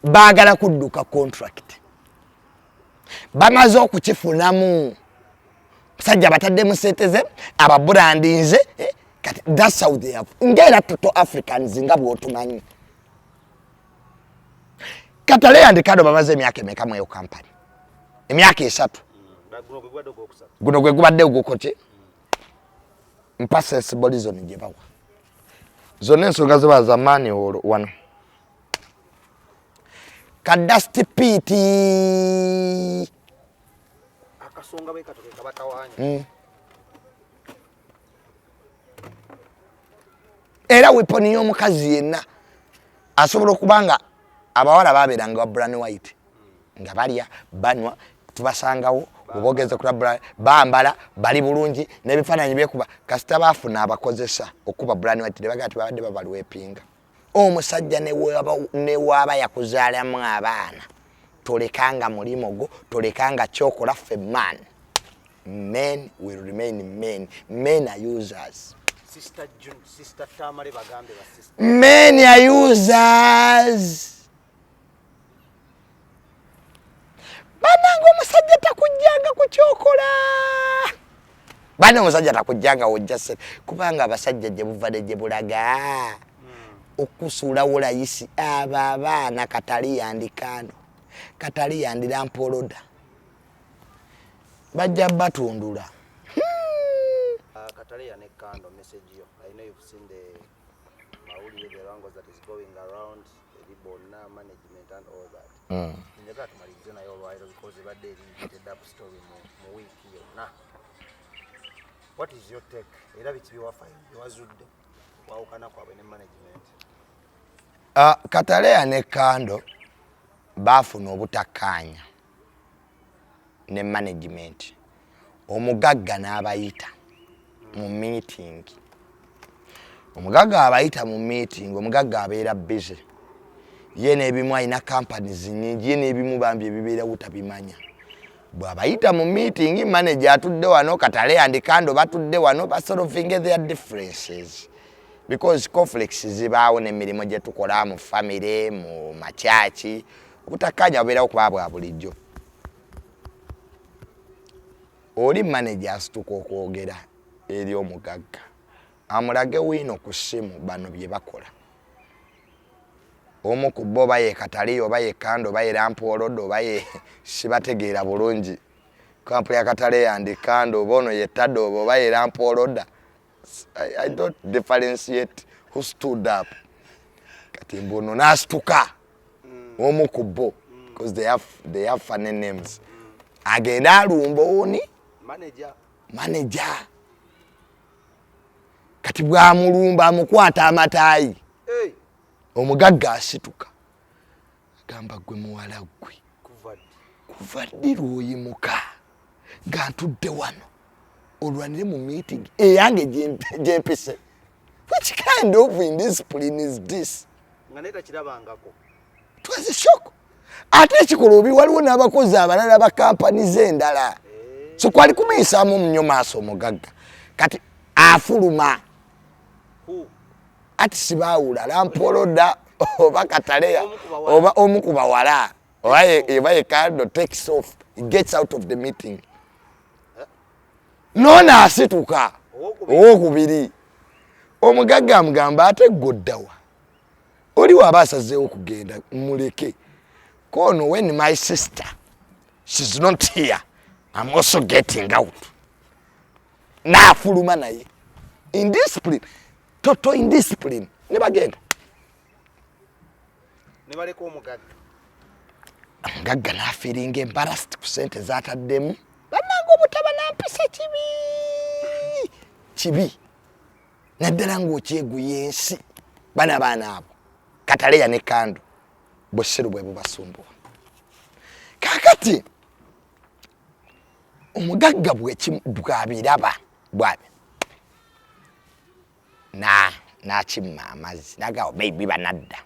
baagala kudduka contract bamaze okukifunamu musajja bataddemu sente ze ababrandinze kati that's how they have ngera toto Africans nga bwotumanyi katalayeandkandle bamaze emyaka emeka mu company emyaka 3 guno gwe gubadde ogukote mpa sensible zone gye bawa zone ensonga ziba zamaani olwo wano kadasti piti akasonga be katoke kabatawanya era weapon y'omukazi yenna asobola okubanga abawala babeeranga brown white nga balya banywa tubasangawo obogeze kula bambala bali bulungi n'ebifaananyi byekuba kasita baafuna abakozesa okuba brown white nebagati babadde babalwepinga omusajja ne waaba yakuzaalamu abaana tolekanga mulimo go tolekanga kyokola ffe man will remain men are users. Sister Tamale bagambe ba sister. Men are users. Banango musajja takujjanga kukyokola. Bana musajja takujjanga ojjase kubanga abasajja gye buvade gye bulaga. Okusula wolayisi aba abaana katalayeandkandle. Katalayeandkandle. Bajja batundula. Katalayeandkandle message yo. I know you've seen the Mauli the language that is going around the Ribona management and all that. Never to marry na yo right because the day the up story mu week here. Nah. What is your take? Era bichi wafanya wazudde waukana kwa bene management. Katalayeandkandle bafuna obutakanya ne management omugagga n'abayita mu meeting omugagga abayita mu meeting omugagga abeera busy ye n'ebimu alina companies nyingi ye n'ebimu bambi ebibeera butabimanya bw'abayita mu meeting manager atudde wano katalayeandkandle batudde wano basolving their differences because conflicts zibaawo n'emirimu gye tukola mu family mu machachi obutakanya bubeerawo kuba bwa bulijjo oli manager asituka okwogera eri omugagga amulage bwiino ku ssimu bano bye bakola omu ku bo baye Katalaye oba ye Kando oba ye Lampolodo oba ye sibategeera bulungi kampu ya Katalayeandkandle oba ono ye Tado oba ye Lampolodo. I don't differentiate who stood up kati mbono nasituka omu ku bo because they have funny names agenda alumba oni manager kati bwamulumba amukwata amataayi omugagga asituka agamba gwe muwala gwe kuva ddi lw'oyimuka nga ntudde wano olwanire mu meeting eyange gyempise. Which kind of indiscipline is this? It was a shock. Ate ekikolobi waliwo n'abakozi abalala ba kampani z'endala so kwali kumiisaamu nnyo maaso omugagga kati afuluma ati sibaawula Lampolodo oba Katalaye oba omu ku bawala oba ye Kando takes off, he gets out of the meeting. Nona asituka owokubiri omugagga amugamba ate goddawa oli waba asazeewo okugenda muleke kono when my sister she's not here I'm also getting out. Naafuluma naye indiscipline, total indiscipline. Nebagenda nebaleka omugagga omugagga naafiringa embarrassed ku sente zaataddemu bannanga obutaba nampisa kibi naddala ng'okyeguya ensi bana baana abo Katalayeandkandle bweseru bwe bubasumbuwa kakati omugagga bwabiraba bwabe nakimma amazzi nagawo baby banadda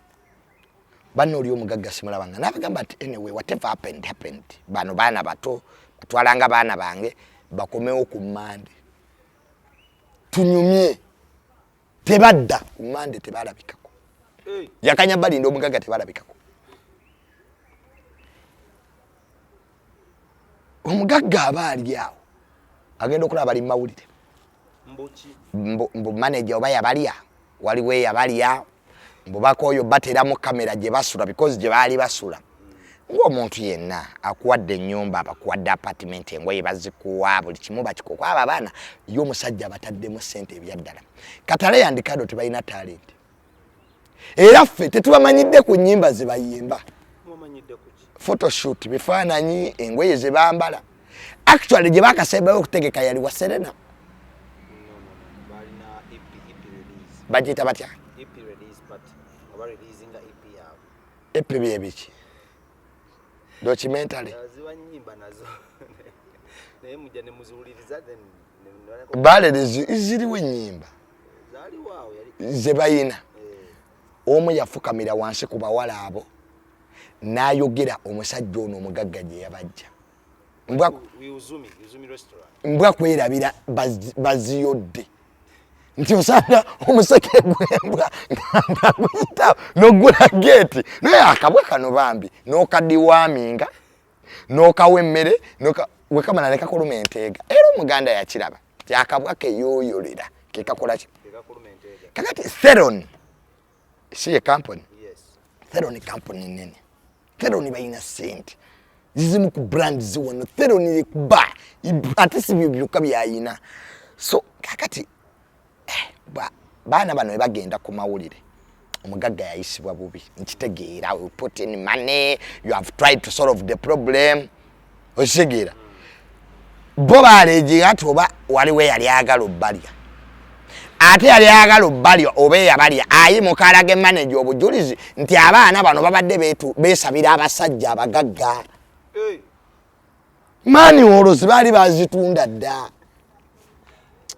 bano oli omugagga simulabanga nabagamba nti anyway whatever happened bano baana bato batwalanga baana bange bakomewo ku Mande tunyumye tebadda ku Mande tebalabikako yakanya balinda omugagga tebalabikako omugagga abaali awo agenda okulaba bali mawulire mbu manager oba yabalya waliwo yabalya mbu bakoyo batera mu kamera gye basula because gye baali basula ng'omuntu yenna akuwadde ennyumba abakuwadde apartment engoye bazikuwa buli kimu bakikuwa abo abaana yo omusajja abataddemu ssente ebyaddala katalayeandkandle tebalina talent era ffe tetubamanyidde ku nnyimba ze bayimba photoshoot bifaananyi engoye ze bambala actually gye bakasembayo okutegeka yali wa Serena bagiyita batya EP byebiki documentary bale ziriwo ennyimba ze bayina omu yafukamira wansi ku bawala abo n'ayogera omusajja ono omugagga gye yabajja mbwa kwerabira baziyodde nti osanga omuseke gw'embwa ng'aguyitawo n'oggula geeti naye akabwa kano bambi n'okadiwaaminga n'okawa emmere wekamala ne kakuluma enteega era omuganda yakiraba ti akabwa keyooyolera kekakola ki kakati Theron si ye company Theron company nene Theron balina ssente zizimu ku brand ziwono Theron iri kuba ate si byo byokka byayina so kakati baana bano bagenda ku mawulire omugagga yayisibwa bubi nkitegeera we put in money you have tried to solve the problem oshigira bo baleji ati oba waliwe yali agalo balya ate yali agalo balya oba yabalya ayi mukalage manager obujulizi nti abaana bano babadde besabira abasajja abagagga mani olozi bali bazitunda dda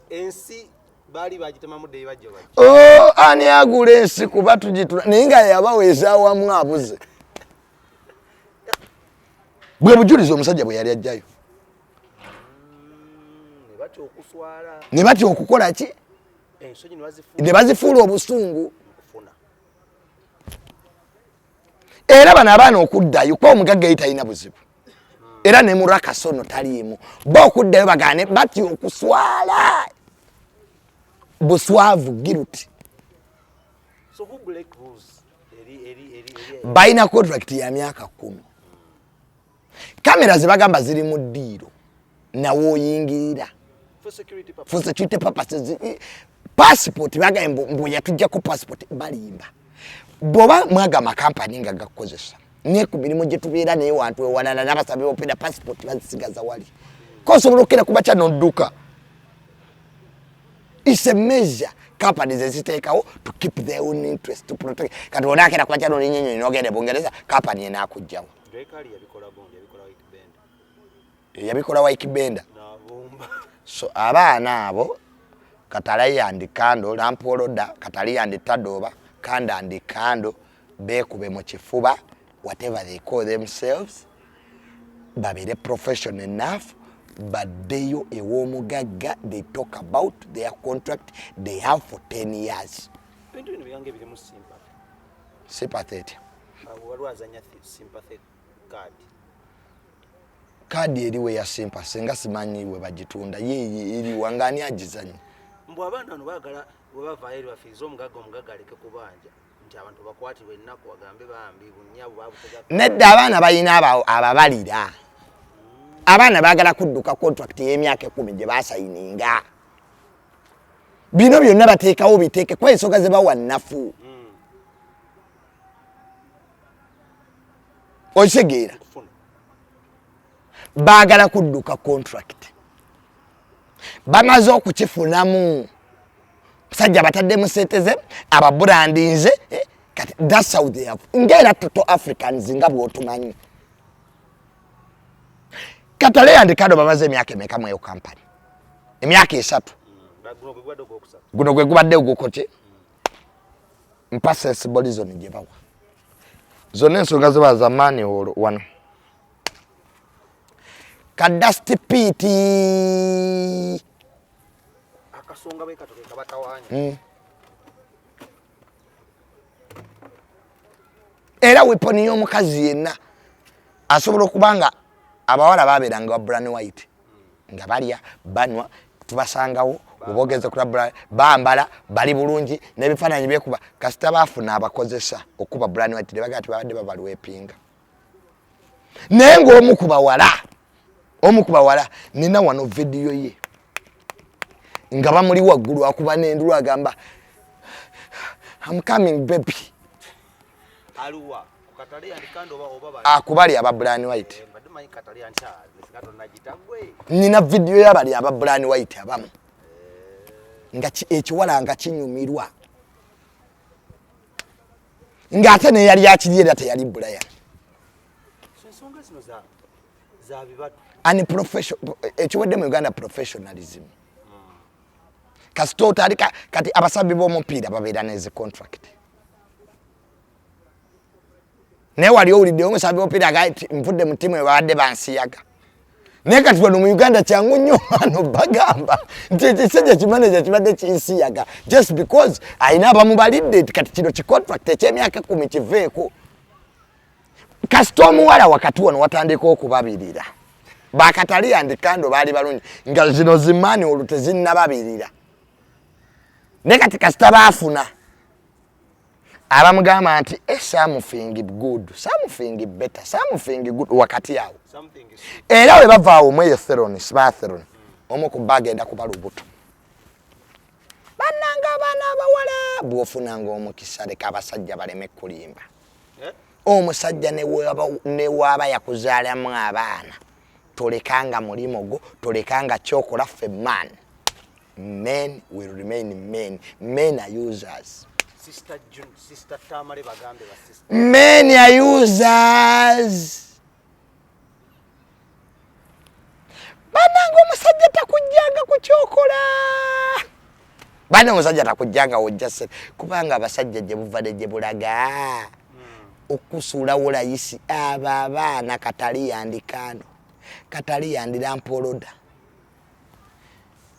ensi bali bagitemamu de bajjo ani agula ensi kuba tugitula ninga yabaweeza wamu abuze bwe bujulizi omusajja bwe yali ajjayo ne batya okukola ki ne bazifuula obusungu era bano abaana okuddayo kuba omugagga yita alina buzibu era ne murakasono taliimu bo okuddayo bagane batya okuswala buswavu guilty so who break rules baina contract ya myaka 10 kamera zibagamba ziri mu ddiiro nawo oyingirira for security purposes passport bagamba mbu yatujja ko passport balimba boba mwagama company nga gakozesa ne ku mirimu gye tubeera naye wantu ewalala n'abasabe opera passport bazisigaza wali ko sobola okera kuba kya nodduka. It's a measure companies take out to keep their own interest to protect. Kati onakera kwa chano ninyo inogende Bungereza company ena akujjawo. Ndekali yabikola bonge yabikola Wikibenda. Yabikola Wikibenda. Na bomba. So abaana katalayeandkandle Lampoloda katalayeandtadoba kandandikando bekube mu kifuba whatever they call themselves babere professional enough. But they ewomugagga they talk about their contract they have for 10 years. Sympathy. Card eriwe ya sympathy nga simanyi we bagitunda ye eri wangani agizanyi. Mbu abana no bagala we bavaire bafizo omugagga aleke kubanja nti abantu bakwatibwe ennaku bagambe bambi bunyabo babutega. Nedda abaana bayina ababalira. Abana bagala kudduka contract y'emyaka 10 gye basayininga. Bino byonna bateekawo biteeke kwa ensonga ze bawa nnafu. Okisegeera. Bagala kudduka contract. Bamaze okukifunamu. Musajja bataddemu ssente ze ababrandinze kati that's how they have. Ngera toto Africans nga bw'otumanyi. Katalayeandkandle bamaze emyaka emeka mu eyo company. Emyaka 3. Guno gwe gubadde ogukoche. Mpasa symbolism gye bawa. Zonna ensonga ziba zamani wano. Kadasti piti. Akasonga bwe katoke kabatawanya. Era weapon y'omukazi yenna asobola okubanga abawala babeeranga brand white nga balya banywa tubasangawo obogeze kula bambala bali bulungi n'ebifaananyi byekuba kasita baafuna abakozesa okuba brand white ne bagati babadde babalwepinga naye ng'omu ku bawala nina wano vidiyo ye nga bamuli waggulu akuba n'endulu agamba I'm coming baby aluwa katalayeandkandle oba akubali aba brand white nina vidiyo y'abali aba brand white abamu nga ekiwala nga kinyumirwa ng'ate ne yali akiri era teyali Brian ani professional ekiwadde mu Uganda professionalism kasito otandika kati abasabbi b'omupiira babeera n'ezi contract naye wali owuliddewo omusabbi w'omupiira agati nvudde mu ttiimu babadde bansiyaga naye kati wano mu Uganda kyangu nnyo wano bagamba nti ekisajja kimaneja kibadde kinsiyaga just because ayina abamubalidde kati kino kicontract eky'emyaka 10 kiveeko kasita omuwala wakati wano watandika okubabirira bakatalayeandkandle baali balungi nga zino zimaani olwo tezinnababirira naye kati kasita baafuna abamugamba nti something good something better something good wakati awo era we bavaawo omweyo theronis batheroni omu ku bagenda kuba lubuto bannanga abaana abawala bw'ofunanga omukisa leka abasajja baleme kulimba omusajja ne waaba yakuzaalamu abaana tolekanga mulimo gwo tolekanga kyokola ffe men will remain men are users Sister Tamale bagambe ba sister. Men are users. Banango omusajja takujjanga kukyokola. Bana omusajja takujjanga ojjase kubanga abasajja gye buvadde gye bulaga. Okusula wolayisi aba abaana katalayeandkandle. Katalayeandkandle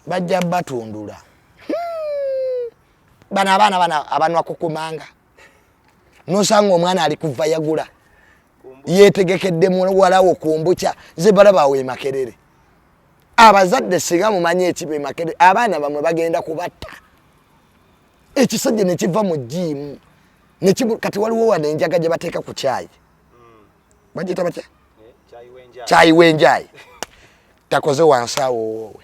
bajja batundula. Bana abaana abanwa kukumanga nosanga omwana ali kuva yagula yetegekedde muwalawo kumbucha zebalaba we makerere abazadde singa mumanye ekibe makerere abaana bamwe bagenda kubatta ekisajja ne kiva mu jimu ne kati waliwo wana enjaga gye bateeka ku chai bajita bacha chai wenjai takoze wansawo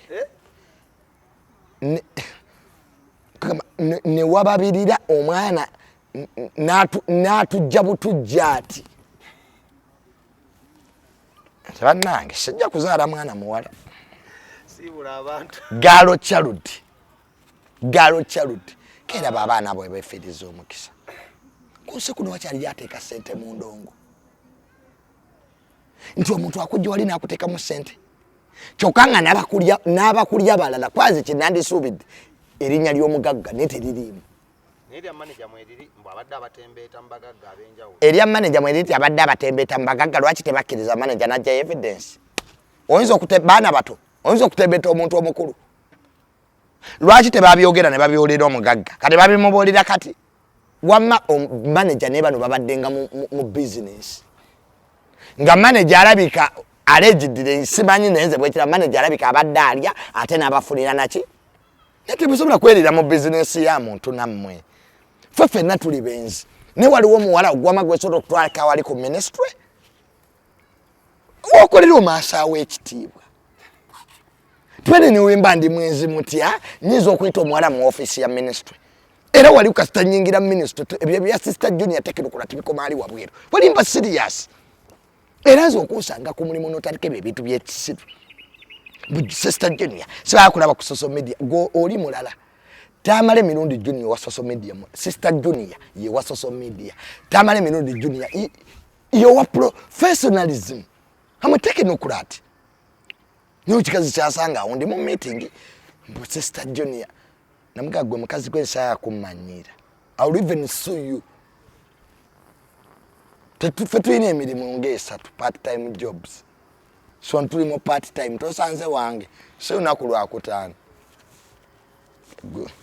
ne wababirira omwana natujja butujja ati bannange sijja kuzaala mwana muwala sibula abantu galo charudi kera babaana bwe befiriza omukisa kunse kuno wakyali yateeka sente mu ndongo nti omuntu akujja wali n'akuteekamu sente kyokka nga n'abakulya balala kwazi kinandisuubidde erinnya ly'omugagga neteririimu erya manager mweriri mbu abadde abatembeeta mu bagagga ab'enjawulo erya manager mweriri abadde abatembeeta mu bagagga lwaki tebakkiriza manager n'ajja evidence oyinza baana bato oyinza okutembeeta omuntu omukulu lwaki tebabyogera ne babyolera omugagga kati babimubuulira kati wamma manager ne bano babaddenga mu business nga manager alabika allegedly simanyi naye nze bwekira manager alabika abadde alya ate n'abafunira naki nate musobola kwerira mu business ya muntu nammwe ffenna tuli benzi ne waliwo omuwala ogwama gwesobola okutwalika wali ku ministry okolera omaaso ekitiibwa twene niwemba ndi mwenzi mutya nyinza okuyita omuwala mu office ya ministry era wali kasita nyingira ministry ebyo bya sister junior teknikula tibikoma ali wabweru walimba serious era nzo okusanga ku mulimu notalika ebintu by'ekisiru sister junior siba kulaba ku social media go oli mulala Tamale Mirundi Junior wa social media sister junior ye wa social media Tamale Mirundi Junior yo wa professionalism amuteke nokulati niyo kikazi kyasanga undi mu meeting mbu sister junior namugagwe mukazi gwe saya kumanyira I will even sue you tetufetwine emirimu ng'esatu part time jobs so ntulimo part time tosanze wange so nakulwa kutana.